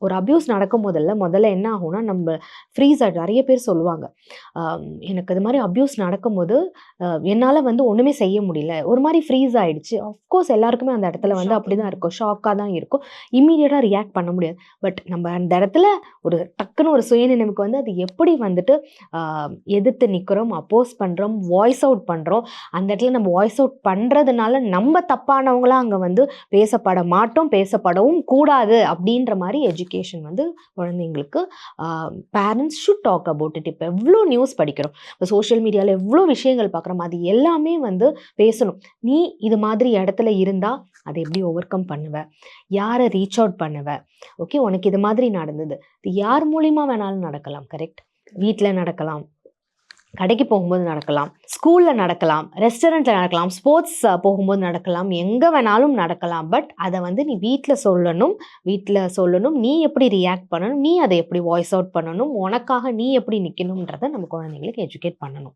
ஒரு அப்யூஸ் நடக்கும் முதல்ல என்ன ஆகும்னா நம்ம ஃப்ரீஸ் ஆகிடும். நிறைய பேர் சொல்லுவாங்க, எனக்கு இது மாதிரி அப்யூஸ் நடக்கும்போது என்னால் வந்து ஒன்றுமே செய்ய முடியல, ஒரு மாதிரி ஃப்ரீஸ் ஆகிடுச்சு. அஃப்கோர்ஸ் எல்லாருக்குமே அந்த இடத்துல வந்து அப்படி தான் இருக்கும், ஷாக்காக தான் இருக்கும், இம்மீடியட்டாக ரியாக்ட் பண்ண முடியாது. பட் நம்ம அந்த இடத்துல ஒரு டக்குன்னு ஒரு சுயநினைவுக்கு வந்து அது எப்படி வந்துட்டு எதிர்த்து நிற்கிறோம், அப்போஸ் பண்ணுறோம், வாய்ஸ் அவுட் பண்ணுறோம். அந்த இடத்துல நம்ம வாய்ஸ் அவுட் பண்ணுறதுனால நம்ம தப்பானவங்களாம் அங்கே வந்து பேசப்பட மாட்டோம், பேசப்படவும் கூடாது அப்படின்ற மாதிரி எஜுகேஷன் வந்து குழந்தைங்களுக்கு parents should talk about it. இப்போ எவ்வளோ நியூஸ் படிக்கிறோம், இப்போ சோஷியல் மீடியாவில் எவ்வளோ விஷயங்கள் பார்க்குறோம், அது எல்லாமே வந்து பேசணும். நீ இது மாதிரி இடத்துல இருந்தால் அதை எப்படி ஓவர் கம் பண்ணுவ, யாரை ரீச் அவுட் பண்ணுவ, ஓகே உனக்கு இது மாதிரி நடந்தது, இது யார் மூலியமாக வேணாலும் நடக்கலாம், கரெக்ட்? வீட்டில் நடக்கலாம், கடைக்கு போகும்போது நடக்கலாம், ஸ்கூலில் நடக்கலாம், ரெஸ்டாரண்ட்டில் நடக்கலாம், ஸ்போர்ட்ஸ் போகும்போது நடக்கலாம், எங்கே வேணாலும் நடக்கலாம். பட் அதை வந்து நீ வீட்டில் சொல்லணும், நீ எப்படி ரியாக்ட் பண்ணணும், நீ அதை எப்படி வாய்ஸ் அவுட் பண்ணணும், உனக்காக நீ எப்படி நிற்கணுன்றதை நம்ம குழந்தைங்களுக்கு எஜுகேட் பண்ணணும்.